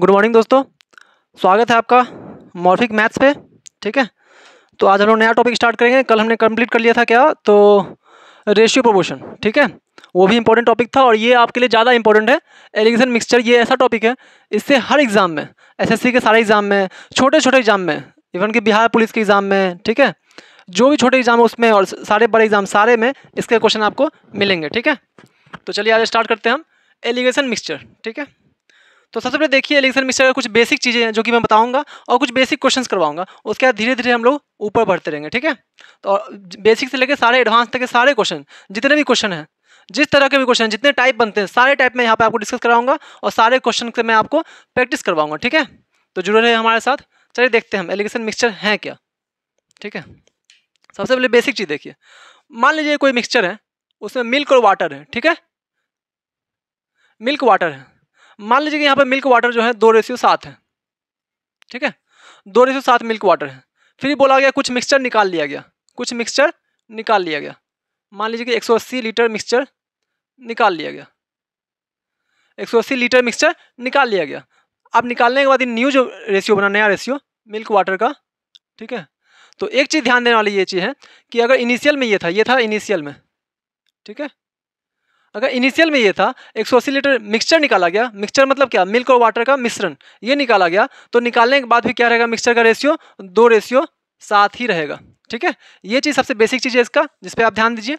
Good morning दोस्तों, स्वागत है आपका मॉर्फिक मैथ्स पे। ठीक है, तो आज हम लोग नया टॉपिक स्टार्ट करेंगे। कल हमने कंप्लीट कर लिया था क्या, तो रेशियो प्रोपोर्शन। ठीक है, वो भी इंपॉर्टेंट टॉपिक था और ये आपके लिए ज़्यादा इंपॉर्टेंट है। एलिगेशन मिक्सचर ये ऐसा टॉपिक है, इससे हर एग्जाम में, एसएससी के सारे एग्जाम में, छोटे छोटे एग्जाम में, इवन कि बिहार पुलिस के एग्जाम में, ठीक है, जो भी छोटे एग्जाम है उसमें और सारे बड़े एग्जाम सारे में इसके क्वेश्चन आपको मिलेंगे। ठीक है, तो चलिए आज स्टार्ट करते हैं हम एलिगेशन मिक्सचर। ठीक है, तो सबसे पहले देखिए एलिगेशन मिक्सचर का कुछ बेसिक चीज़ें हैं जो कि मैं बताऊंगा और कुछ बेसिक क्वेश्चंस करवाऊंगा। उसके बाद धीरे धीरे हम लोग ऊपर बढ़ते रहेंगे। ठीक है, तो बेसिक से लेकर सारे एडवांस तक के सारे क्वेश्चन, जितने भी क्वेश्चन हैं, जिस तरह के भी क्वेश्चन, जितने टाइप बनते हैं, सारे टाइप में यहाँ पे आपको डिस्कस कराऊंगा और सारे क्वेश्चन से मैं आपको प्रैक्टिस करवाऊंगा। ठीक है, तो जुड़े रहे हमारे साथ। चलिए देखते हैं हम एलिगेशन मिक्सचर है क्या। ठीक है, सबसे पहले बेसिक चीज़ देखिए, मान लीजिए कोई मिक्सचर है, उसमें मिल्क और वाटर है। ठीक है, मिल्क वाटर है, मान लीजिए कि यहाँ पे मिल्क वाटर जो है 2:7 है। ठीक है, 2:7 मिल्क वाटर है। फिर बोला गया कुछ मिक्सचर निकाल लिया गया, कुछ मिक्सचर निकाल लिया गया। मान लीजिए कि 180 लीटर मिक्सचर निकाल लिया गया, 180 लीटर मिक्सचर निकाल लिया गया। अब निकालने के बाद न्यू जो रेशियो बना, नया रेशियो मिल्क वाटर का। ठीक है, तो एक चीज़ ध्यान देने वाली ये चीज़ है कि अगर इनिशियल में ये था इनिशियल में। ठीक है, अगर इनिशियल में ये था 180 लीटर मिक्सचर निकाला गया, मिक्सचर मतलब क्या, मिल्क और वाटर का मिश्रण, ये निकाला गया, तो निकालने के बाद भी क्या रहेगा, मिक्सचर का रेशियो 2:7 ही रहेगा। ठीक है, ये चीज़ सबसे बेसिक चीज़ है इसका, जिस पे आप ध्यान दीजिए।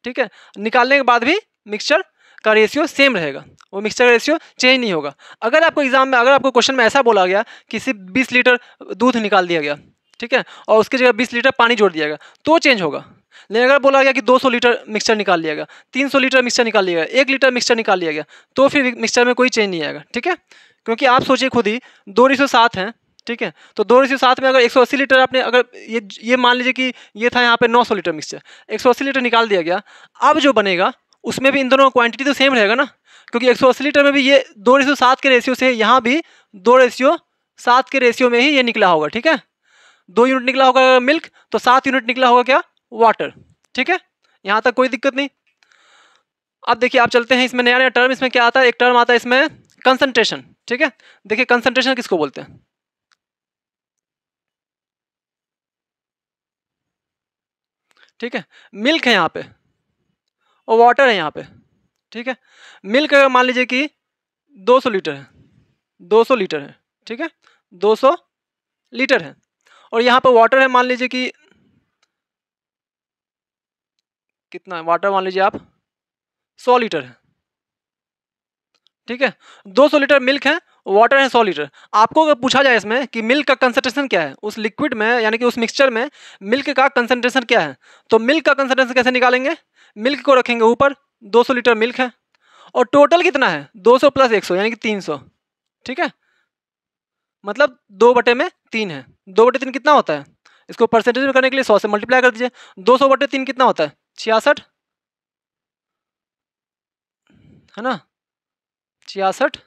ठीक है, निकालने के बाद भी मिक्सचर का रेशियो सेम रहेगा, वो मिक्सचर का रेशियो चेंज नहीं होगा। अगर आपको एग्जाम में, अगर आपको क्वेश्चन में ऐसा बोला गया कि सिर्फ 20 लीटर दूध निकाल दिया गया, ठीक है, और उसकी जगह 20 लीटर पानी जोड़ दिया गया, तो चेंज होगा। लेकिन अगर बोला गया कि 200 लीटर मिक्सचर निकाल लिया गया, 300 लीटर मिक्सचर निकाल लिया गया, 1 लीटर मिक्सचर निकाल लिया गया, तो फिर मिक्सचर में कोई चेंज नहीं आएगा। ठीक है, क्योंकि आप सोचिए खुद ही 2:7 है। ठीक है, तो 2:7 में अगर 180 लीटर आपने, अगर ये मान लीजिए कि ये था यहाँ पे 900 लीटर मिक्सचर, 180 लीटर निकाल दिया गया, अब जो बनेगा उसमें भी इन दोनों क्वांटिटी तो सेम रहेगा ना, क्योंकि 180 लीटर में भी ये 2:7 के रेशियो से, यहाँ भी 2:7 के रेशियो में ही ये निकला होगा। ठीक है, 2 यूनिट निकला होगा मिल्क, तो 7 यूनिट निकला होगा क्या, वाटर। ठीक है, यहाँ तक कोई दिक्कत नहीं। अब देखिए आप चलते हैं, इसमें नया नया टर्म, इसमें क्या आता है, एक टर्म आता है इसमें कंसंट्रेशन। ठीक है, देखिए कंसंट्रेशन किसको बोलते हैं। ठीक है, मिल्क है यहाँ पे और वाटर है यहाँ पे। ठीक है, मिल्क अगर मान लीजिए कि 200 लीटर है, 200 लीटर है। ठीक है, 200 लीटर है, और यहाँ पे वाटर है मान लीजिए कि कितना है, वाटर मान लीजिए आप 100 लीटर है। ठीक है, 200 लीटर मिल्क है, वाटर है 100 लीटर। आपको अगर पूछा जाए इसमें कि मिल्क का कंसंट्रेशन क्या है, उस लिक्विड में यानी कि उस मिक्सचर में मिल्क का कंसंट्रेशन क्या है, तो मिल्क का कंसंट्रेशन कैसे निकालेंगे, मिल्क को रखेंगे ऊपर, 200 लीटर मिल्क है और टोटल कितना है 200 + 100 यानी कि 300। ठीक है, मतलब 2/3 है। 2/3 कितना होता है, इसको परसेंटेज में करने के लिए 100 से मल्टीप्लाई कर दीजिए। 200/3 कितना होता है, 66 है ना, 66,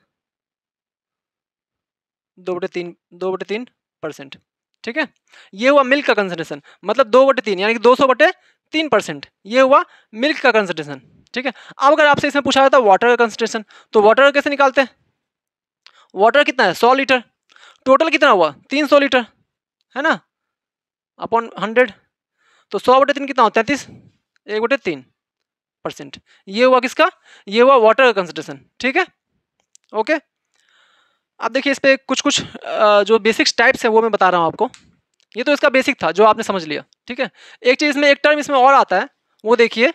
2/3%। ठीक है, ये हुआ मिल्क का कंसंट्रेशन, मतलब 2/3 यानी कि 200/3%, ये हुआ मिल्क का कंसंट्रेशन। ठीक है, अब अगर आपसे इसमें पूछा जाता है वाटर का कंसंट्रेशन, तो वाटर कैसे निकालते हैं, वाटर कितना है 100 लीटर, टोटल कितना हुआ 300 लीटर, है ना, अपॉन 100, तो 100/3 कितना होता है 33, 1/3%। ये हुआ किसका, ये हुआ वाटर का कंसंट्रेशन। ठीक है, ओके। अब देखिए इस पे कुछ कुछ जो बेसिक्स टाइप्स है वो मैं बता रहा हूँ आपको। ये तो इसका बेसिक था जो आपने समझ लिया। ठीक है, एक चीज़ इसमें, एक टर्म इसमें और आता है, वो देखिए।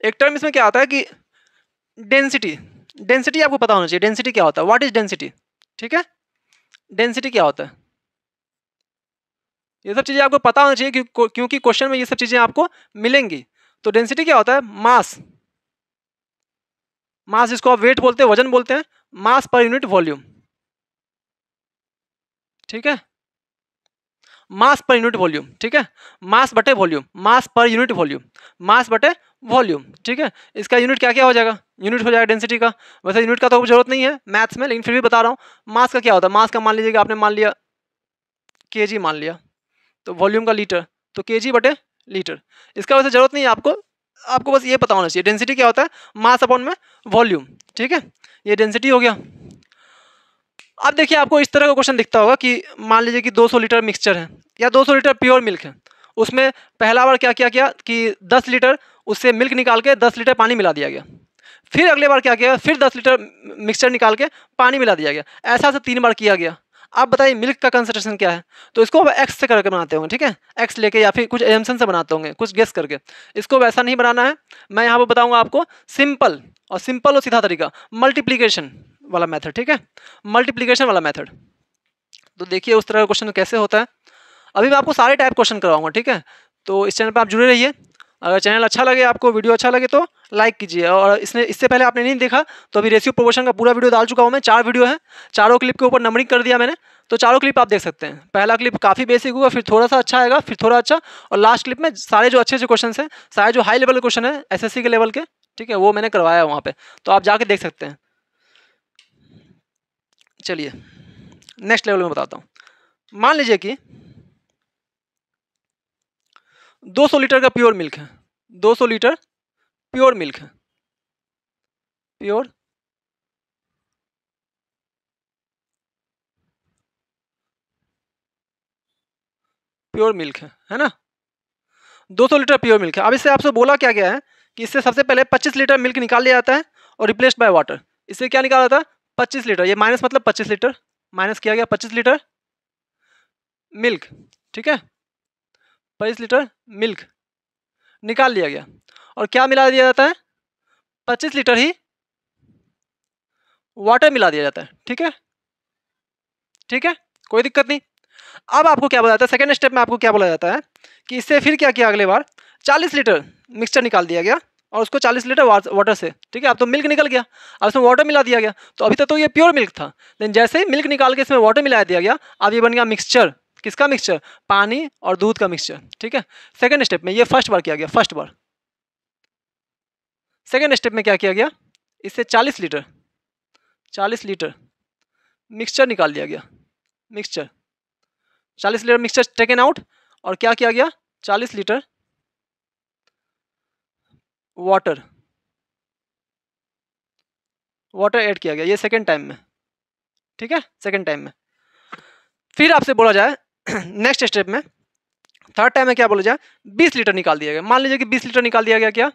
एक टर्म इसमें क्या आता है कि डेंसिटी। डेंसिटी आपको पता होना चाहिए, डेंसिटी क्या होता है, व्हाट इज डेंसिटी। ठीक है, डेंसिटी क्या होता है, ये सब चीज़ें आपको पता होना चाहिए क्योंकि क्वेश्चन में ये सब चीज़ें आपको मिलेंगी। तो डेंसिटी क्या होता है, मास, मास जिसको आप वेट बोलते हैं, वजन बोलते हैं, मास पर यूनिट वॉल्यूम। ठीक है, मास पर यूनिट वॉल्यूम। ठीक है, मास बटे वॉल्यूम, मास पर यूनिट वॉल्यूम, मास बटे वॉल्यूम। ठीक है, इसका यूनिट क्या क्या हो जाएगा, यूनिट हो जाएगा डेंसिटी का। वैसे यूनिट का तो जरूरत नहीं है मैथ्स में, लेकिन फिर भी बता रहा हूँ। मास का क्या होता है, मास का मान लीजिएगा आपने मान लिया केजी मान लिया, तो वॉल्यूम का लीटर, तो केजी बटे लीटर। इसका वैसे जरूरत नहीं है आपको, आपको बस ये पता होना चाहिए डेंसिटी क्या होता है, मास अपॉन में वॉल्यूम। ठीक है, ये डेंसिटी हो गया। अब देखिए आपको इस तरह का क्वेश्चन दिखता होगा कि मान लीजिए कि 200 लीटर मिक्सचर है या 200 लीटर प्योर मिल्क है, उसमें पहला बार क्या किया गया कि 10 लीटर उससे मिल्क निकाल के 10 लीटर पानी मिला दिया गया। फिर अगले बार क्या किया, फिर 10 लीटर मिक्सचर निकाल के पानी मिला दिया गया। ऐसा से 3 बार किया गया। आप बताइए मिल्क का कंसंट्रेशन क्या है। तो इसको अब एक्स से करके बनाते होंगे, ठीक है, एक्स लेके या फिर कुछ एजम्पशन से बनाते होंगे, कुछ गेस करके। इसको वैसा नहीं बनाना है, मैं यहाँ पर बताऊँगा आपको सिंपल और सीधा तरीका, मल्टीप्लीकेशन वाला मेथड, ठीक है, मल्टीप्लीकेशन वाला मेथड। तो देखिए उस तरह का क्वेश्चन कैसे होता है। अभी मैं आपको सारे टाइप क्वेश्चन करवाऊंगा, ठीक है। तो इस चैनल पर आप जुड़े रहिए। अगर चैनल अच्छा लगे, आपको वीडियो अच्छा लगे तो लाइक कीजिए। और इससे पहले आपने नहीं देखा तो अभी रेशियो प्रोपोर्शन का पूरा वीडियो डाल चुका हूँ मैं, 4 वीडियो है, चारों क्लिप के ऊपर नंबरिंग कर दिया मैंने। तो चारों क्लिप आप देख सकते हैं। पहला क्लिप काफ़ी बेसिक होगा, फिर थोड़ा सा अच्छा आएगा, फिर थोड़ा अच्छा, और लास्ट क्लिप में सारे जो अच्छे क्वेश्चन हैं, सारे जो हाई लेवल के क्वेश्चन है SSC के लेवल के, ठीक है, वो मैंने करवाया है वहाँ पे, तो आप जाके देख सकते हैं। चलिए नेक्स्ट लेवल में बताता हूँ। मान लीजिए कि 200 लीटर का प्योर मिल्क है, 200 लीटर प्योर मिल्क है, प्योर मिल्क है ना, 200 लीटर प्योर मिल्क है। अब इससे आपसे बोला क्या गया है कि इससे सबसे पहले 25 लीटर मिल्क निकाल लिया जाता है और रिप्लेस्ड बाय वाटर। इससे क्या निकाला जाता है, 25 लीटर, ये माइनस मतलब 25 लीटर, माइनस किया गया 25 लीटर मिल्क, ठीक है, 25 लीटर मिल्क निकाल लिया गया, और क्या मिला दिया जाता है, 25 लीटर ही वाटर मिला दिया जाता है, ठीक है, ठीक है, कोई दिक्कत नहीं। अब आपको क्या बोला जाता है, सेकेंड स्टेप में आपको क्या बोला जाता है कि इससे फिर क्या किया, अगले बार 40 लीटर मिक्सचर निकाल दिया गया और उसको 40 लीटर वाटर से, ठीक है, अब तो मिल्क निकल गया, अब इसमें वाटर मिला दिया गया। तो अभी तक तो ये प्योर मिल्क था, लेकिन जैसे ही मिल्क निकाल के इसमें वाटर मिला दिया गया, अब ये बन गया मिक्सचर। किसका मिक्सचर, पानी और दूध का मिक्सचर, ठीक है। सेकेंड स्टेप में ये फर्स्ट बार किया गया, फर्स्ट बार। सेकेंड स्टेप में क्या किया गया, इससे 40 लीटर मिक्सचर निकाल दिया गया, mixture 40 litre mixture taken out, और क्या किया गया, 40 लीटर वाटर ऐड किया गया, ये सेकेंड टाइम में, ठीक है, सेकेंड टाइम में। फिर आपसे बोला जाए नेक्स्ट स्टेप में, थर्ड टाइम में क्या बोला जाए, 20 लीटर निकाल दिया गया। मान लीजिए कि 20 लीटर निकाल दिया गया, क्या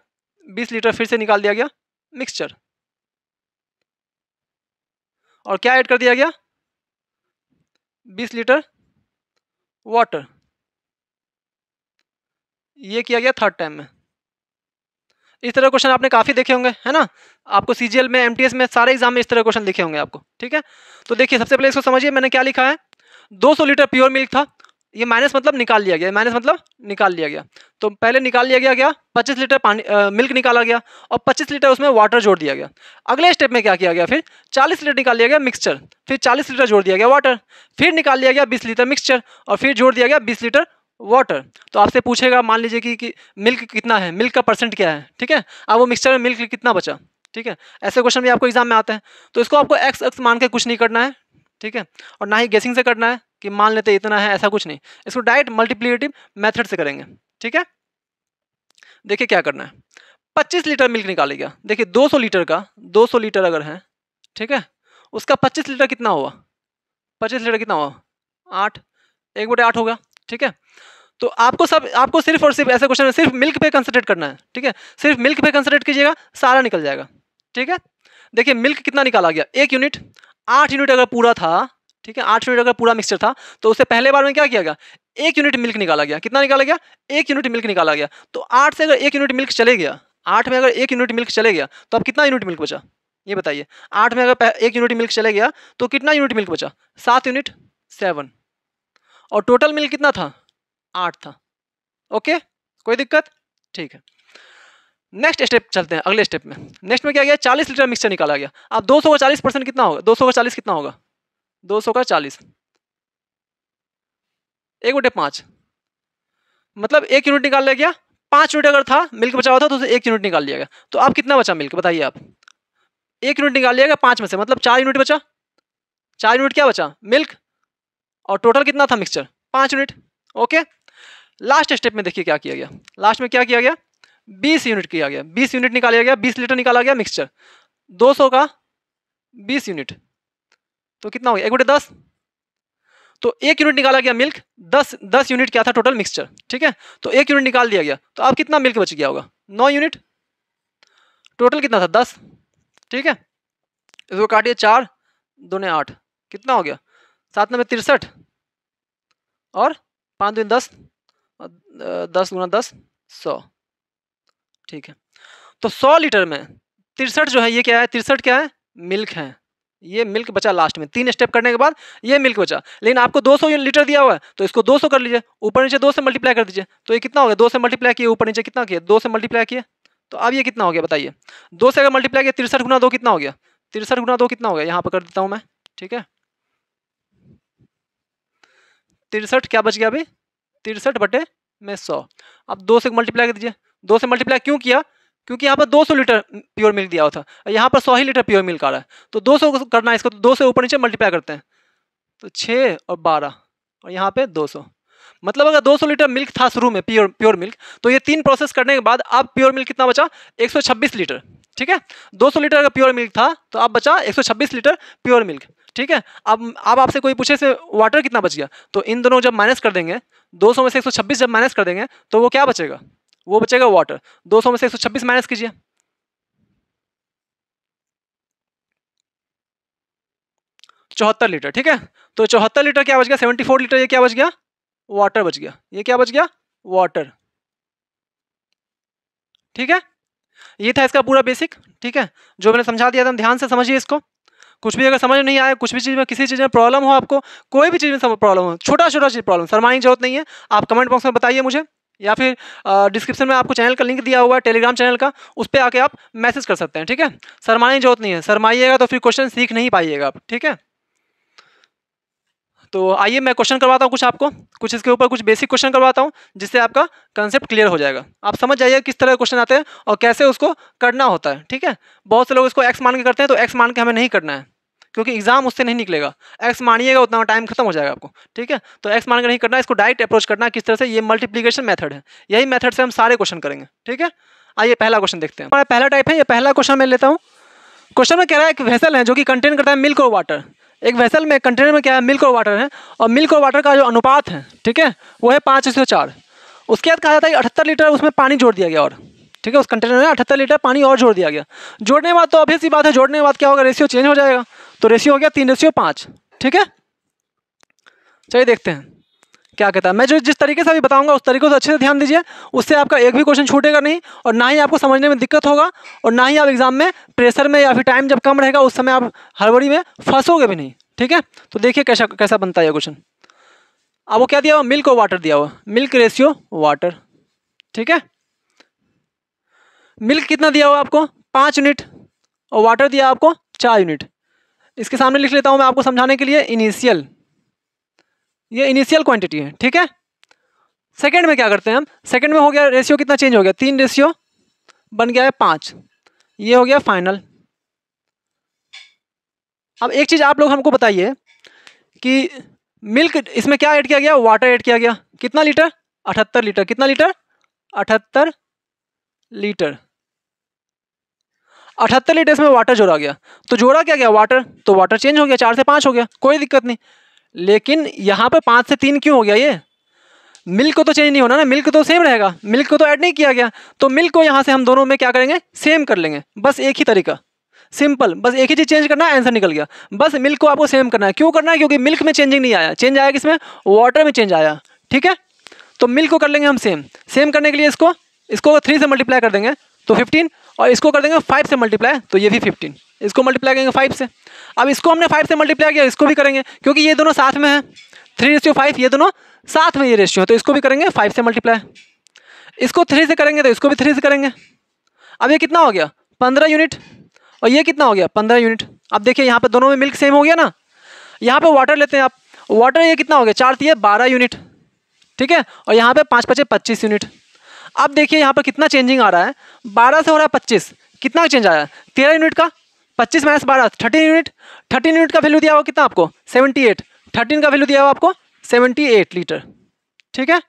20 लीटर फिर से निकाल दिया गया मिक्सचर, और क्या ऐड कर दिया गया, 20 लीटर वाटर, ये किया गया थर्ड टाइम में। इस तरह क्वेश्चन आपने काफ़ी देखे होंगे, है ना, आपको CGL में, MTS में, सारे एग्जाम में इस तरह क्वेश्चन दिखे होंगे आपको, ठीक है। तो देखिए सबसे पहले इसको समझिए, मैंने क्या लिखा है, 200 लीटर प्योर मिल्क था, ये माइनस मतलब निकाल लिया गया, माइनस मतलब निकाल लिया गया। तो पहले निकाल लिया गया क्या, 25 लीटर पानी मिल्क निकाला गया, और 25 लीटर उसमें वाटर जोड़ दिया गया। अगले स्टेप में क्या किया गया, फिर 40 लीटर निकाल लिया गया मिक्सचर, फिर 40 लीटर जोड़ दिया गया वाटर, फिर निकाल लिया गया 20 लीटर मिक्सचर, और फिर जोड़ दिया गया 20 लीटर वाटर। तो आपसे पूछेगा मान लीजिए कि मिल्क कितना है, मिल्क का परसेंट क्या है, ठीक है, अब वो मिक्सचर में मिल्क कितना बचा, ठीक है। ऐसे क्वेश्चन भी आपको एग्जाम में आते हैं। तो इसको आपको एक्स मान के कुछ नहीं करना है, ठीक है, और ना ही गेसिंग से करना है कि मान लेते इतना है, ऐसा कुछ नहीं। इसको डायरेक्ट मल्टीप्लिकेटिव मेथड से करेंगे, ठीक है। देखिए क्या करना है, 25 लीटर मिल्क निकालेगा। देखिए 200 लीटर का, 200 लीटर अगर है, ठीक है, उसका 25 लीटर कितना हुआ, 25 लीटर कितना हुआ, 8, 1/8 होगा, ठीक है। तो आपको सिर्फ और सिर्फ ऐसे क्वेश्चन में सिर्फ मिल्क पे कंसंट्रेट करना है, ठीक है, सिर्फ मिल्क पे कंसंट्रेट कीजिएगा, सारा निकल जाएगा, ठीक है। देखिए मिल्क कितना निकाला गया, 1 यूनिट, 8 यूनिट अगर पूरा था, ठीक है, 8 यूनिट अगर पूरा मिक्सचर था, तो उससे पहले बार में क्या किया गया, 1 यूनिट मिल्क निकाला गया। कितना निकाला गया, 1 यूनिट मिल्क निकाला गया। तो 8 से अगर 1 यूनिट मिल्क चले गया, 8 में अगर 1 यूनिट मिल्क चले गया, तो अब कितना यूनिट मिल्क बचा, ये बताइए। 8 में अगर 1 यूनिट मिल्क चले गया तो कितना यूनिट मिल्क बचा, 7 यूनिट, 7, और टोटल मिल्क कितना था, 8 था। ओके, कोई दिक्कत, ठीक है। नेक्स्ट स्टेप चलते हैं, अगले स्टेप में। नेक्स्ट में क्या गया, 40 लीटर मिक्सचर निकाला गया। अब 200 का 40% कितना होगा, 200 का 40 कितना होगा, 200 का 40 1/5, मतलब 1 यूनिट निकाल लिया गया। 5 यूनिट अगर था मिल्क बचा हुआ था तो उसे 1 यूनिट निकाल लिया गया। तो अब कितना बचा मिल्क बताइए आप, 1 यूनिट निकाल लिया गया 5 में से, मतलब 4 यूनिट बचा। 4 यूनिट क्या बचा, मिल्क, और टोटल कितना था mixture, 5 unit. Okay, last step में देखिए क्या किया गया, लास्ट में क्या किया गया, 20 यूनिट किया गया, 20 यूनिट निकाला गया, 20 लीटर निकाला गया मिक्सचर, 200 का 20 यूनिट, तो कितना हो गया 1/10। तो 1 यूनिट निकाला गया मिल्क, 10 यूनिट क्या था टोटल मिक्सचर, ठीक है। तो 1 यूनिट निकाल दिया गया, तो अब कितना मिल्क बच गया होगा 9 यूनिट। टोटल कितना था 10, ठीक है। इसको काटिए 4 दूने 8, कितना हो गया 7 9 63 और 5 दूनी 10, 10 गुना 10 100, ठीक है। तो 100 लीटर में 63 जो है ये क्या है, 63 क्या है मिल्क है। ये मिल्क बचा लास्ट में, 3 स्टेप करने के बाद ये मिल्क बचा। लेकिन आपको 200 लीटर दिया हुआ है तो इसको 200 कर लीजिए, ऊपर नीचे 2 से मल्टीप्लाई कर दीजिए। तो ये कितना हो गया 2 से मल्टीप्लाई किए, ऊपर नीचे कितना किया 2 से मल्टीप्लाई किए। तो अब ये कितना हो गया बताइए, 2 से अगर मल्टीप्लाई किया 63 गुना 2 कितना हो गया, 63 गुना 2 कितना हो गया, यहाँ पर कर देता हूँ मैं, ठीक है। 63 क्या बच गया अभी 63 बटे में 100। अब 2 से मल्टीप्लाई कर दीजिए, 2 से मल्टीप्लाई क्यों किया, क्योंकि यहाँ पर 200 लीटर प्योर मिल्क दिया हुआ था, यहाँ पर 100 ही लीटर प्योर मिल्क आ रहा है। तो 200 करना है इसको, तो 2 से ऊपर नीचे मल्टीप्लाई करते हैं, तो 6 और 12 और यहाँ पे 200। मतलब अगर 200 लीटर मिल्क था शुरू में प्योर मिल्क, तो ये 3 प्रोसेस करने के बाद अब प्योर मिल्क कितना बचा 126 लीटर, ठीक है। 200 लीटर अगर प्योर मिल्क था तो अब बचा 126 लीटर प्योर मिल्क, ठीक है। अब आपसे कोई पूछे से वाटर कितना बच गया, तो इन दोनों जब माइनस कर देंगे, 200 में से 126 जब माइनस कर देंगे तो वो क्या बचेगा, वो बचेगा वाटर। 200 में से 126 माइनस कीजिए, 74 लीटर, ठीक है। तो 74 लीटर क्या बच गया 74 लीटर, ये क्या बच गया वाटर बच गया, ये क्या बच गया वाटर, ठीक है। ये था इसका पूरा बेसिक, ठीक है, जो मैंने समझा दिया था। ध्यान से समझिए इसको। कुछ भी अगर समझ नहीं आए, कुछ भी चीज़ में किसी चीज़ में प्रॉब्लम हो, आपको कोई भी चीज़ में प्रॉब्लम हो, छोटा छोटा चीज़ प्रॉब्लम, शर्माने की जरूरत नहीं है। आप कमेंट बॉक्स में बताइए मुझे, या फिर डिस्क्रिप्शन में आपको चैनल का लिंक दिया हुआ है टेलीग्राम चैनल का, उस पर आके आप मैसेज कर सकते हैं, ठीक है। शर्माने की जरूरत नहीं है, शर्माइएगा तो फिर क्वेश्चन सीख नहीं पाइएगा आप, ठीक है। तो आइए मैं क्वेश्चन करवाता हूँ कुछ आपको, कुछ इसके ऊपर कुछ बेसिक क्वेश्चन करवाता हूँ, जिससे आपका कंसेप्ट क्लियर हो जाएगा। आप समझ जाइए किस तरह के क्वेश्चन आते हैं और कैसे उसको करना होता है, ठीक है। बहुत से लोग इसको एक्स मान के करते हैं, तो एक्स मान के हमें नहीं करना है, क्योंकि एग्जाम उससे नहीं निकलेगा। एक्स मानिएगा उतना टाइम खत्म हो जाएगा आपको, ठीक है। तो एक्स मान के नहीं करना, इसको डायरेक्ट अप्रोच करना है। किस तरह से, ये मल्टीप्लीकेशन मेथड है, यही मेथड से हम सारे क्वेश्चन करेंगे, ठीक है। आइए पहला क्वेश्चन देखते हैं। हमारा पहला टाइप है, ये पहला क्वेश्चन मैं लेता हूँ। क्वेश्चन में कह रहा है एक वेसल है जो कि कंटेन करता है मिल्क और वाटर। एक वेसल में कंटेनर में क्या है मिल्क और वाटर है, और मिल्क और वाटर का जो अनुपात है, ठीक है, वो है 5:4। उसके बाद कहा जाता है 78 लीटर उसमें पानी जोड़ दिया गया, और ठीक है उस कंटेनर में 78 लीटर पानी और जोड़ दिया गया। जोड़ने के बाद तो ऑब्वियस सी बात है, जोड़ने के बाद क्या होगा रेशियो चेंज हो जाएगा। तो रेशियो हो गया 3:5, ठीक है। चलिए देखते हैं क्या कहता है। मैं जो जिस तरीके से अभी बताऊंगा उस तरीके से अच्छे से ध्यान दीजिए, उससे आपका एक भी क्वेश्चन छूटेगा नहीं, और ना ही आपको समझने में दिक्कत होगा, और ना ही आप एग्जाम में प्रेशर में या फिर टाइम जब कम रहेगा उस समय आप हड़बड़ी में फंसोगे भी नहीं, ठीक है। तो देखिए कैसा कैसा बनता है ये क्वेश्चन। अब वो क्या दिया हुआ, मिल्क और वाटर दिया हुआ, मिल्क रेशियो वाटर, ठीक है। मिल्क कितना दिया हुआ आपको 5 यूनिट, और वाटर दिया आपको 4 यूनिट। इसके सामने लिख लेता हूँ मैं आपको समझाने के लिए इनिशियल, ये इनिशियल क्वांटिटी है, ठीक है। सेकंड में क्या करते हैं हम, सेकंड में हो गया रेशियो कितना चेंज हो गया, 3 रेशियो बन गया है 5, ये हो गया फाइनल। अब एक चीज़ आप लोग हमको बताइए कि मिल्क इसमें क्या ऐड किया गया, वाटर ऐड किया गया, कितना लीटर 78 लीटर, कितना लीटर 78 लीटर, 78 लीटर इसमें वाटर जोड़ा गया। तो जोड़ा क्या गया वाटर, तो वाटर चेंज हो गया, 4 से 5 हो गया, कोई दिक्कत नहीं। लेकिन यहाँ पे 5 से 3 क्यों हो गया, ये मिल्क को तो चेंज नहीं होना ना, मिल्क तो सेम रहेगा, मिल्क को तो ऐड नहीं किया गया। तो मिल्क को यहाँ से हम दोनों में क्या करेंगे, सेम कर लेंगे, बस एक ही तरीका, सिंपल, बस एक ही चीज़ चेंज करना है, आंसर निकल गया। बस मिल्क को आपको सेम करना है। क्यों करना है, क्योंकि मिल्क में चेंजिंग नहीं आया, चेंज आया किसमें, वाटर में चेंज आया, ठीक है। तो मिल्क को कर लेंगे हम सेम। सेम करने के लिए इसको 3 से मल्टीप्लाई कर देंगे तो 15, और इसको कर देंगे 5 से मल्टीप्लाई तो ये भी 15। इसको मल्टीप्लाई करेंगे 5 से। अब इसको हमने 5 से मल्टीप्लाई किया, इसको भी करेंगे, क्योंकि ये दोनों साथ में है, 3:5, ये दोनों साथ में ये रेशियो है, तो इसको भी करेंगे 5 से मल्टीप्लाई। इसको 3 से करेंगे तो इसको भी 3 से करेंगे। अब ये कितना हो गया 15 यूनिट, और ये कितना हो गया 15 यूनिट। अब देखिए यहाँ पे दोनों में मिल्क सेम हो गया ना। यहाँ पे वाटर लेते हैं आप, वाटर ये कितना हो गया 4 3 12 यूनिट, ठीक है, और यहाँ पे 5 5 25 यूनिट। अब देखिए यहाँ पर कितना चेंजिंग आ रहा है, 12 से हो रहा है 25, कितना चेंज आया 13 यूनिट का, 25 - 12 13 यूनिट। 13 यूनिट का वैल्यू दिया हुआ कितना आपको 78, 13 का वैल्यू दिया हुआ आपको 78 लीटर, ठीक है।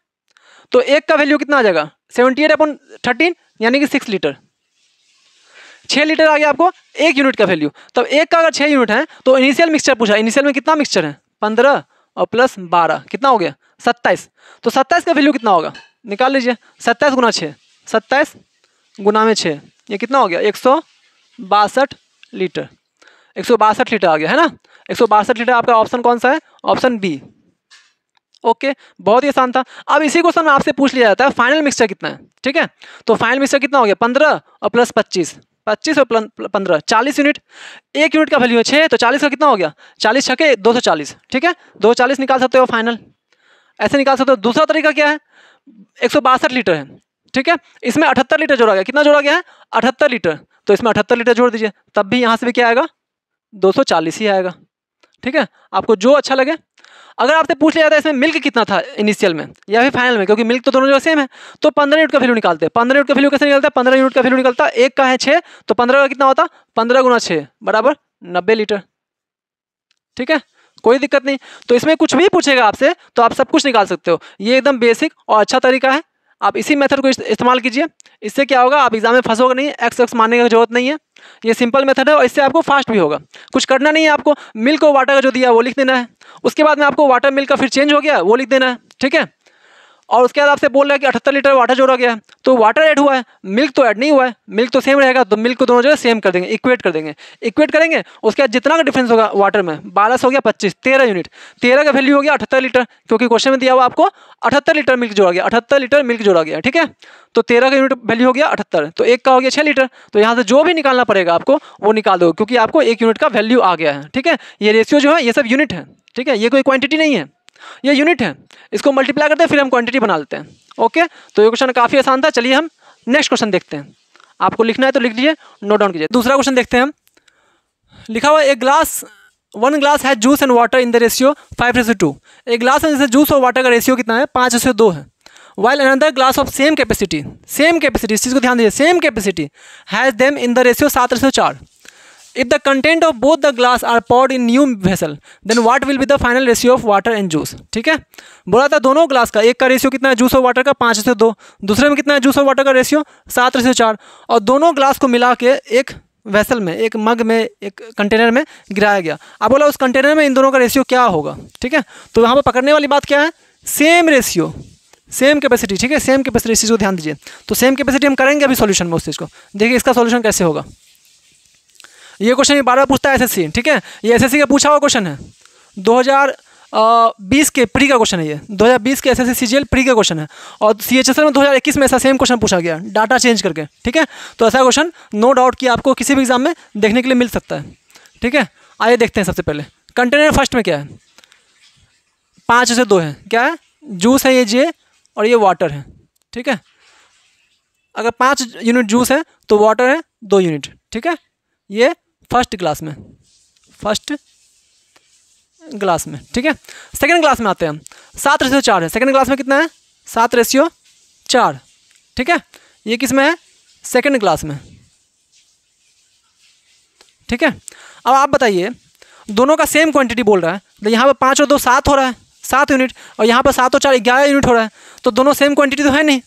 तो एक का वैल्यू कितना आ जाएगा 78/13 यानी कि 6 लीटर। 6 लीटर आ गया आपको 1 यूनिट का वैल्यू। तब एक का अगर 6 यूनिट है तो इनिशियल मिक्सचर पूछा, इनिशियल में कितना मिक्सचर है 15 और प्लस 12 कितना हो गया 27। तो 27 का वैल्यू कितना होगा निकाल लीजिए, 27 गुना 6, 27 गुना में 6 ये कितना हो गया 162 लीटर, 162 लीटर आ गया है ना। 162 लीटर आपका ऑप्शन कौन सा है, ऑप्शन बी। ओके, बहुत ही आसान था। अब इसी क्वेश्चन में आपसे पूछ लिया जाता है फाइनल मिक्सचर कितना है, ठीक है। तो फाइनल मिक्सचर कितना हो गया 15 और प्लस 25, 25 और 15 40 यूनिट। 1 यूनिट का वैल्यू है 6 तो 40 का कितना हो गया 40 छके 240, ठीक है 240 निकाल सकते हो फाइनल, ऐसे निकाल सकते हो। दूसरा तरीका क्या है 162 लीटर है, ठीक है, इसमें 78 लीटर जोड़ा गया, कितना जोड़ा गया है 78 लीटर, तो इसमें 78 लीटर जोड़ दीजिए, तब भी यहाँ से भी क्या आएगा 240 ही आएगा, ठीक है। आपको जो अच्छा लगे। अगर आपसे पूछ लिया जाता है इसमें मिल्क कितना था इनिशियल में या फिर फाइनल में, क्योंकि मिल्क तो दोनों जगह सेम है, तो 15 यूनिट का वैल्यू निकालते हैं। 15 यूनिट का वैल्यू कैसे निकलता है 15 यूनिट का वैल्यू निकलता है, एक का है 6 तो 15 का कितना होता 15 गुना 6 बराबर 90 लीटर, ठीक है, कोई दिक्कत नहीं। तो इसमें कुछ भी पूछेगा आपसे तो आप सब कुछ निकाल सकते हो, ये एकदम बेसिक और अच्छा तरीका है, आप इसी मेथड को इस्तेमाल कीजिए। इससे क्या होगा आप एग्जाम में फंसोगे नहीं, एक्स मारने की जरूरत नहीं है, ये सिंपल मेथड है और इससे आपको फास्ट भी होगा। कुछ करना नहीं है आपको, मिल्क और वाटर का जो दिया वो लिख देना है, उसके बाद में आपको वाटर मिल्क का फिर चेंज हो गया वो लिख देना है, ठीक है। और उसके बाद आपसे बोल रहा है कि 78 लीटर वाटर जोड़ा गया है, तो वाटर ऐड हुआ है, मिल्क तो ऐड नहीं हुआ है, मिल्क तो सेम रहेगा, तो मिल्क को दोनों जगह सेम कर देंगे, इक्वेट कर देंगे, इक्वेट करेंगे। उसके बाद जितना का डिफरेंस होगा वाटर में 12 से हो गया 25, 13 यूनिट, 13 का वैल्यू हो गया 78 लीटर, क्योंकि क्वेश्चन में दिया हुआ आपको 78 लीटर मिल्क जोड़ा गया, 78 लीटर मिल्क जोड़ा गया, ठीक है। तो 13 का यूनिट वैल्यू हो गया 78, तो एक का हो गया 6 लीटर, तो यहाँ से जो भी निकालना पड़ेगा आपको वो निकाल दो, क्योंकि आपको 1 यूनिट का वैल्यू आ गया है, ठीक है। ये रेशियो जो है ये सब यूनिट है, ठीक है, ये कोई क्वांटिटी नहीं है, ये यूनिट है, इसको मल्टीप्लाई करते हैं फिर हम क्वांटिटी बना लेते हैं। ओके, तो ये क्वेश्चन काफ़ी आसान था। चलिए हम नेक्स्ट क्वेश्चन देखते हैं, आपको लिखना है तो लिख लीजिए, नोट डाउन कीजिए। दूसरा क्वेश्चन देखते हैं हम, लिखा हुआ एक ग्लास 1 ग्लास है juice and water in the ratio 5:2। एक ग्लास है जिससे जूस और वाटर का रेशियो कितना है 5:2 है। While another glass of same capacity, इस चीज़ को ध्यान दीजिए, same capacity has them in the ratio 7:4। If the content of both the glass are poured in new vessel, then what will be the final ratio of water and juice? ठीक है, बोला था दोनों glass का, एक का ratio कितना है जूस और वाटर का 5:2, दूसरे में कितना है जूस और वाटर का रेशियो 7:4, और दोनों ग्लास को मिला के एक वेसल में, एक मग में, एक कंटेनर में गिराया गया। अब बोला उस कंटेनर में इन दोनों का रेशियो क्या होगा, ठीक है। तो यहाँ पर पकड़ने वाली बात क्या है, सेम रेशियो, सेम कैपेसिटी, ठीक है, सेम कैपेसिटी, इस चीज़ को ध्यान दीजिए। तो सेम कैपेसिटी हम करेंगे अभी सॉल्यूशन में उस चीज़ को, देखिए इसका सॉल्यूशन कैसे होगा। ये क्वेश्चन ये बार-बार पूछता है एसएससी, ठीक है, ये एसएससी का पूछा हुआ क्वेश्चन है, 2020 के प्री का क्वेश्चन है, ये 2020 के एसएससी सीजीएल प्री का क्वेश्चन है, और सीएचएसएल में 2021 में ऐसा सेम क्वेश्चन पूछा गया डाटा चेंज करके, ठीक है। तो ऐसा क्वेश्चन नो डाउट कि आपको किसी भी एग्जाम में देखने के लिए मिल सकता है, ठीक है। आइए देखते हैं, सबसे पहले कंटेनर फर्स्ट में क्या है 5:2 है, क्या है जूस है ये जे और ये वाटर है, ठीक है। अगर 5 यूनिट जूस है तो वाटर है 2 यूनिट, ठीक है। ये फर्स्ट ग्लास में, ठीक है। सेकंड ग्लास में आते हैं हम, 7:4 है, सेकंड ग्लास में कितना है 7:4, ठीक है। ये किस में है सेकंड ग्लास में, ठीक है। अब आप बताइए दोनों का सेम क्वांटिटी बोल रहा है, तो यहाँ पर 5 और 2 7 हो रहा है, 7 यूनिट, और यहाँ पर 7 और 4 11 यूनिट हो रहा है, तो दोनों सेम क्वांटिटी तो है नहीं।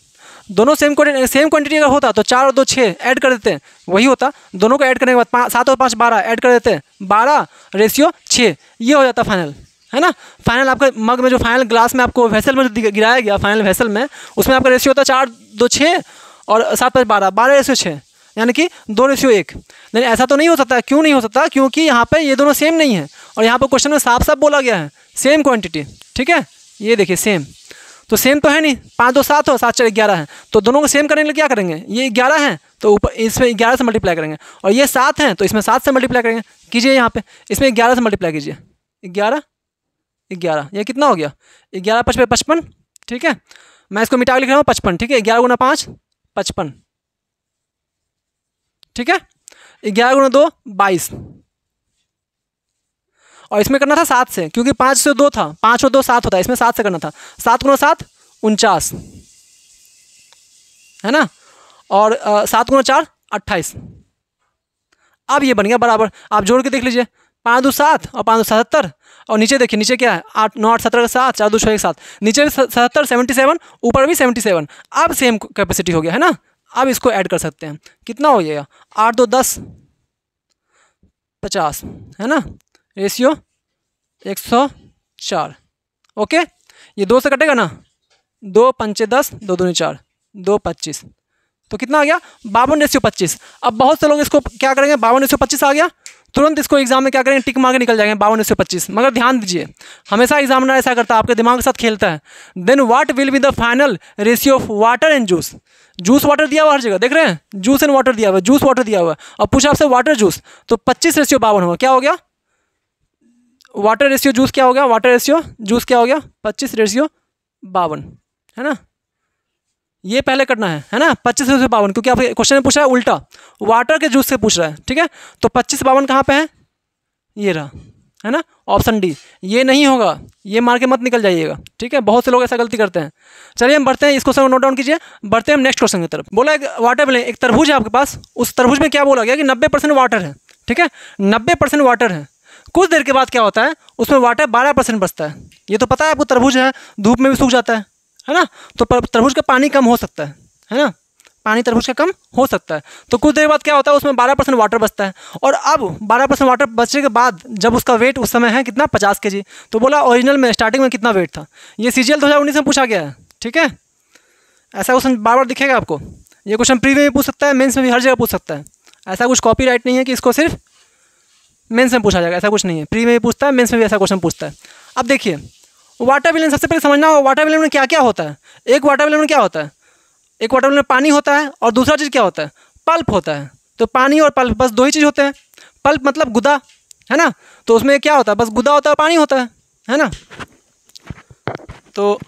दोनों सेम क्वांटिटी अगर होता तो 4 और 2 6 ऐड कर देते हैं, वही होता। दोनों को ऐड करने के बाद 7 और 5 12 ऐड कर देते हैं, 12:6, ये हो जाता फाइनल, है ना। फाइनल आपका मग में जो फाइनल ग्लास में आपको वेसल में जो गिराया गया, फाइनल वेसल में, उसमें आपका रेशियो होता है 4 2 6 और 7 5 12, 12:6, यानी कि 2:1। लेकिन ऐसा तो नहीं हो सकता, क्यों नहीं हो सकता, क्योंकि यहाँ पे ये दोनों सेम नहीं है, और यहाँ पर क्वेश्चन में साफ साफ बोला गया है सेम क्वांटिटी, ठीक है। ये देखिए सेम, तो सेम तो है नहीं, 5 2 7 हो, 7 4 11 है, तो दोनों को सेम करने के लिए क्या करेंगे, ये 11 है तो ऊपर इसमें 11 से मल्टीप्लाई करेंगे, और ये 7 हैं तो इसमें 7 से मल्टीप्लाई करेंगे। कीजिए यहाँ पे इसमें 11 से मल्टीप्लाई कीजिए, 11 11, ये कितना हो गया 11 5 55, ठीक है। मैं इसको मिटा के लिख रहा हूँ 55, ठीक है। 11 गुना 5 55, ठीक है। 11 गुना 2 22, और इसमें करना था 7 से, क्योंकि 5 से 2 था, 5 और 2 7 होता है, इसमें 7 से करना था। 7 गुना 7 49, है ना, और 7 गुना 4 28। अब ये बन गया बराबर, आप जोड़ के देख लीजिए, 5 2 7 और 5 2 77, और नीचे देखिए, नीचे क्या है 8 9 8 17 7, 4 2 6 1 7, नीचे भी 77 77, ऊपर भी 77। अब सेम कैपेसिटी हो गया, है ना, अब इसको ऐड कर सकते हैं, कितना हो जाएगा 8 2 10 50, है ना, रेशियो 104। ओके, ये 2 से कटेगा ना, 2 पंचे 10, 2 दूनी 4, 2 25, तो कितना आ गया 52:25। अब बहुत से लोग इसको क्या करेंगे, 52:25 आ गया, तुरंत इसको एग्जाम में क्या करेंगे, टिक मार के निकल जाएंगे 52:25। मगर ध्यान दीजिए, हमेशा एग्जामिनर ऐसा करता है, आपके दिमाग के साथ खेलता है। Then what will be the final ratio of water and juice. Juice water दिया हुआ हर जगह, देख रहे हैं, जूस एंड वाटर दिया हुआ है, जूस वाटर दिया हुआ है, और पूछा आपसे वाटर जूस, तो 25:52 होगा। क्या हो गया, वाटर रेशियो जूस क्या हो गया, वाटर रेशियो जूस क्या हो गया 25:52, है ना। ये पहले करना है ना, 25:52, क्योंकि आप क्वेश्चन में पूछ रहा है उल्टा, वाटर के जूस से पूछ रहा है, ठीक है। तो 25:52 कहाँ पे है, ये रहा, है ना, ऑप्शन डी। ये नहीं होगा, ये मार के मत निकल जाइएगा, ठीक है, बहुत से लोग ऐसा गलती करते हैं। चलिए हम बढ़ते हैं, इसको सब नोट डाउन कीजिए, बढ़ते हैं हम नेक्स्ट क्वेश्चन की तरफ। बोला एक वाटर मिले, एक तरबूज है आपके पास, उस तरबूज में क्या बोला गया कि 90% वाटर है, ठीक है, 90% वाटर है। कुछ देर के बाद क्या होता है, उसमें वाटर 12% बचता है। ये तो पता है आपको, तरबूज है, धूप में भी सूख जाता है ना, तो तरबूज का पानी कम हो सकता है ना, पानी तरबूज का कम हो सकता है। तो कुछ देर बाद क्या होता है, उसमें 12% वाटर बचता है। और अब 12% वाटर बचने के बाद जब उसका वेट उस समय है कितना 50 kg, तो बोला ओरिजिनल में स्टार्टिंग में कितना वेट था। ये CGL 2019 में पूछा गया है, ठीक है। ऐसा क्वेश्चन बार बार दिखेगा आपको, ये क्वेश्चन प्री में भी पूछ सकता है, मेंस में भी हर जगह पूछ सकता है। ऐसा कुछ कॉपीराइट नहीं है कि इसको सिर्फ मेंस में पूछा जाएगा, ऐसा कुछ नहीं है, प्री में भी पूछता है, मेंस में भी ऐसा क्वेश्चन पूछता है। अब देखिए वाटरमेलन, सबसे पहले समझना होगा वाटरमेलन में क्या क्या होता है। एक वाटरमेलन में क्या होता है, एक वाटरमेलन में पानी होता है, और दूसरा चीज़ क्या होता है, पल्प होता है। तो पानी और पल्प बस 2 ही चीज़ होते हैं। पल्प मतलब गुदा, है ना, तो उसमें क्या होता है, बस गुदा होता है, पानी होता है ना। तो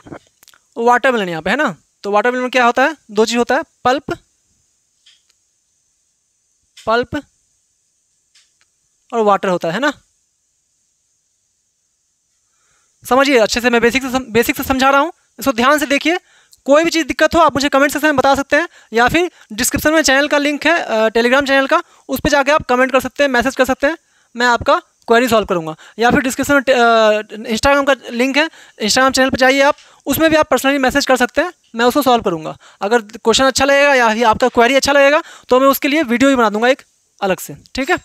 वाटरमेलन यहाँ पे है ना, तो वाटरमेलन में क्या होता है, 2 चीज़ होता है, पल्प और वाटर होता है ना। समझिए अच्छे से, मैं बेसिक से समझा रहा हूँ, इसको ध्यान से देखिए। कोई भी चीज़ दिक्कत हो आप मुझे कमेंट सेक्शन में बता सकते हैं, या फिर डिस्क्रिप्शन में चैनल का लिंक है, टेलीग्राम चैनल का, उस पर जाके आप कमेंट कर सकते हैं, मैसेज कर सकते हैं, मैं आपका क्वेरी सॉल्व करूँगा। या फिर डिस्क्रिप्शन में इंस्टाग्राम का लिंक है, इंस्टाग्राम चैनल पर जाइए आप, उसमें भी आप पर्सनली मैसेज कर सकते हैं, मैं उसको सॉल्व करूँगा। अगर क्वेश्चन अच्छा लगेगा या फिर आपका क्वेरी अच्छा लगेगा तो मैं उसके लिए वीडियो भी बना दूँगा एक अलग से, ठीक है।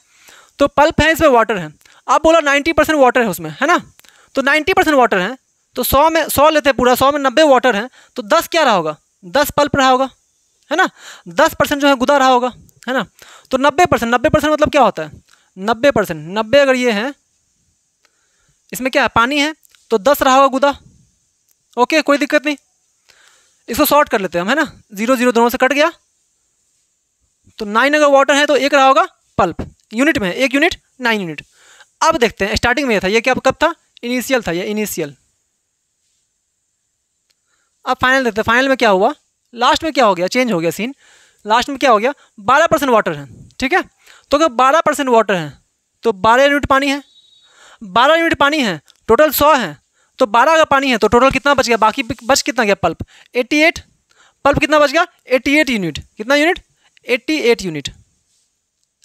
तो पल्प है, इसमें वाटर है। आप बोला 90% वाटर है उसमें, है ना, तो 90% वाटर है, तो 100 में 100 लेते हैं पूरा, 100 में 90 वाटर है, तो 10 क्या रहा होगा, 10 पल्प रहा होगा, है ना, 10% जो है गुदा रहा होगा, है ना। तो 90% मतलब क्या होता है, 90%, 90 अगर ये है, इसमें क्या है, पानी है, तो 10 रहा होगा गुदा। ओके, कोई दिक्कत नहीं, इसको शॉर्ट कर लेते हैं हम, है ना, 0 0 दोनों से कट गया, तो 9 अगर वाटर है तो 1 रहा होगा पल्प, यूनिट में 1 यूनिट 9 यूनिट। अब देखते हैं, स्टार्टिंग में ये था, ये क्या कब था, इनिशियल था, ये इनिशियल। अब फाइनल देखते हैं, फाइनल में क्या हुआ, लास्ट में क्या हो गया, चेंज हो गया सीन। लास्ट में क्या हो गया, 12% वाटर है, ठीक है। तो अगर 12% वाटर है तो 12 यूनिट पानी है, 12 यूनिट पानी है, टोटल 100 है, तो 12 अगर पानी है तो टोटल कितना बच गया, बाकी बच कितना गया पल्प, 88। पल्प कितना बच गया, 88 यूनिट। कितना यूनिट, 88 यूनिट,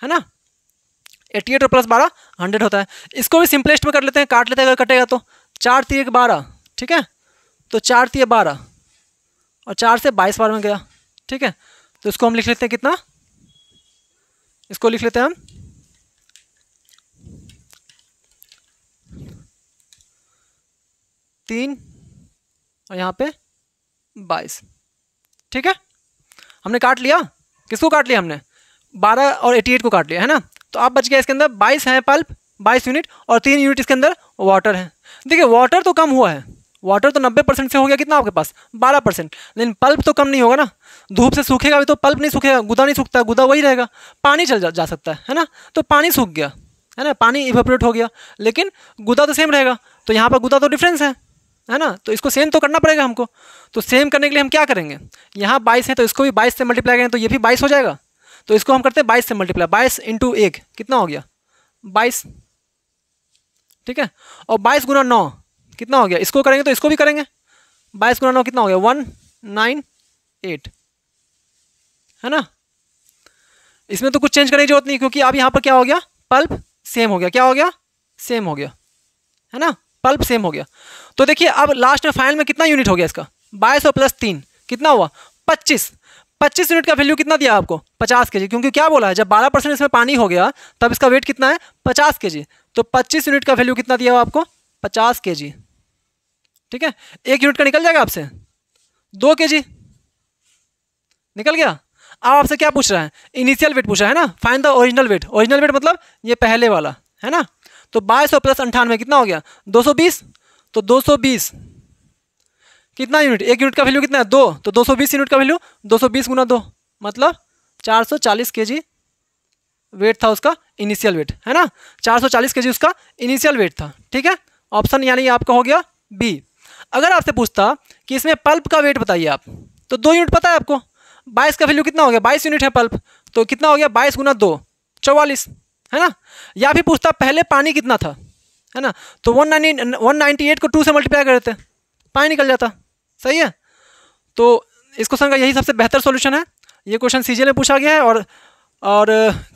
है ना। 88 और प्लस 12 100 होता है। इसको भी सिंपलेस्ट में कर लेते हैं, काट लेते हैं अगर कटेगा तो, 4 3 12, ठीक है, तो 4 3 12 और 4 से 22 बार में गया, ठीक है। तो इसको हम लिख लेते हैं कितना, इसको लिख लेते हैं हम 3 और यहाँ पे 22, ठीक है। हमने काट लिया, किसको काट लिया हमने, 12 और 88 को काट लिया, है ना। तो आप बच गया इसके अंदर 22 है पल्प, 22 यूनिट, और 3 यूनिट इसके अंदर वाटर है। देखिए वाटर तो कम हुआ है, वाटर तो 90% से हो गया, कितना आपके पास 12%, लेकिन पल्प तो कम नहीं होगा ना। धूप से सूखेगा भी तो पल्प नहीं सूखेगा, गुदा नहीं सूखता, गुदा वही रहेगा, पानी चल जा सकता है ना। तो पानी सूख गया, है ना, पानी इवेपोरेट हो गया, लेकिन गुदा तो सेम रहेगा। तो यहाँ पर गुदा तो डिफरेंस है ना, तो इसको सेम तो करना पड़ेगा हमको। तो सेम करने के लिए हम क्या करेंगे, यहाँ 22 है तो इसको भी 22 से मल्टीप्लाई करेंगे तो ये भी 22 हो जाएगा। तो इसको हम करते हैं 22 से मल्टीप्लाई, 22 × 1 कितना हो गया 22, ठीक है। और 22 × 9 कितना हो गया, इसको करेंगे तो इसको भी करेंगे, 22 × 9 कितना हो गया 198, है ना। इसमें तो कुछ चेंज करने की जरूरत नहीं, क्योंकि अब यहाँ पर क्या हो गया, पल्प सेम हो गया, क्या हो गया, सेम हो गया, है ना, पल्प सेम हो गया। तो देखिए अब लास्ट में फाइनल में कितना यूनिट हो गया इसका, 22 और प्लस 3 कितना हुआ 25। 25 यूनिट का वैल्यू कितना दिया आपको 50 केजी, क्योंकि क्या बोला है जब 12% इसमें पानी हो गया तब इसका वेट कितना है 50 केजी। तो 25 यूनिट का वैल्यू कितना दिया हुआ आपको 50 केजी। ठीक है, 1 यूनिट का निकल जाएगा आपसे 2 केजी निकल गया। अब आपसे क्या पूछ रहा है इनिशियल वेट पूछ रहा है ना, find the original wait. Original wait मतलब ये पहले वाला है ना। तो 2200 प्लस 98 कितना हो गया 220। तो 220 कितना यूनिट, 1 यूनिट का वैल्यू कितना है 2, तो 220 यूनिट का वैल्यू 220 गुना 2 मतलब 440 केजी वेट था उसका इनिशियल वेट, है ना। 440 केजी उसका इनिशियल वेट था। ठीक है, ऑप्शन यानी आपका हो गया बी। अगर आपसे पूछता कि इसमें पल्प का वेट बताइए आप, तो 2 यूनिट पता है आपको, 22 का वैल्यू कितना हो गया 22 यूनिट है पल्प, तो कितना हो गया 22 गुना 2 44, है ना। या फिर पूछता पहले पानी कितना था, है ना, तो 198 को 2 से मल्टीप्लाई कर देते पानी निकल जाता। सही है, तो इस क्वेश्चन का यही सबसे बेहतर सॉल्यूशन है। ये क्वेश्चन सीजीएल में पूछा गया है और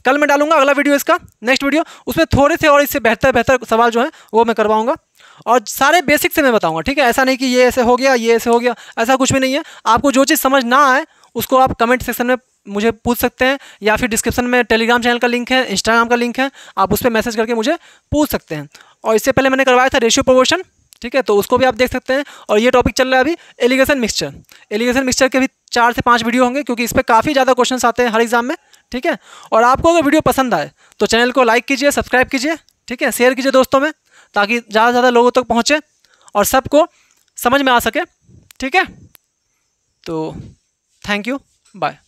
कल मैं डालूंगा अगला वीडियो, इसका नेक्स्ट वीडियो, उसमें थोड़े से और इससे बेहतर सवाल जो है वो मैं करवाऊंगा और सारे बेसिक से मैं बताऊंगा। ठीक है, ऐसा नहीं कि ये ऐसे हो गया ये ऐसे हो गया, ऐसा कुछ भी नहीं है। आपको जो चीज़ समझ ना आए उसको आप कमेंट सेक्शन में मुझे पूछ सकते हैं, या फिर डिस्क्रिप्शन में टेलीग्राम चैनल का लिंक है, इंस्टाग्राम का लिंक है, आप उस पर मैसेज करके मुझे पूछ सकते हैं। और इससे पहले मैंने करवाया था रेशियो प्रोपोर्शन, ठीक है, तो उसको भी आप देख सकते हैं। और ये टॉपिक चल रहा है अभी एलिगेशन मिक्सचर। एलिगेशन मिक्सचर के भी 4 से 5 वीडियो होंगे, क्योंकि इस पर काफ़ी ज़्यादा क्वेश्चन आते हैं हर एग्जाम में। ठीक है, और आपको अगर वीडियो पसंद आए तो चैनल को लाइक कीजिए, सब्सक्राइब कीजिए, ठीक है, शेयर कीजिए दोस्तों में, ताकि ज़्यादा से ज़्यादा लोगों तक पहुँचे और सबको समझ में आ सके। ठीक है, तो थैंक यू, बाय।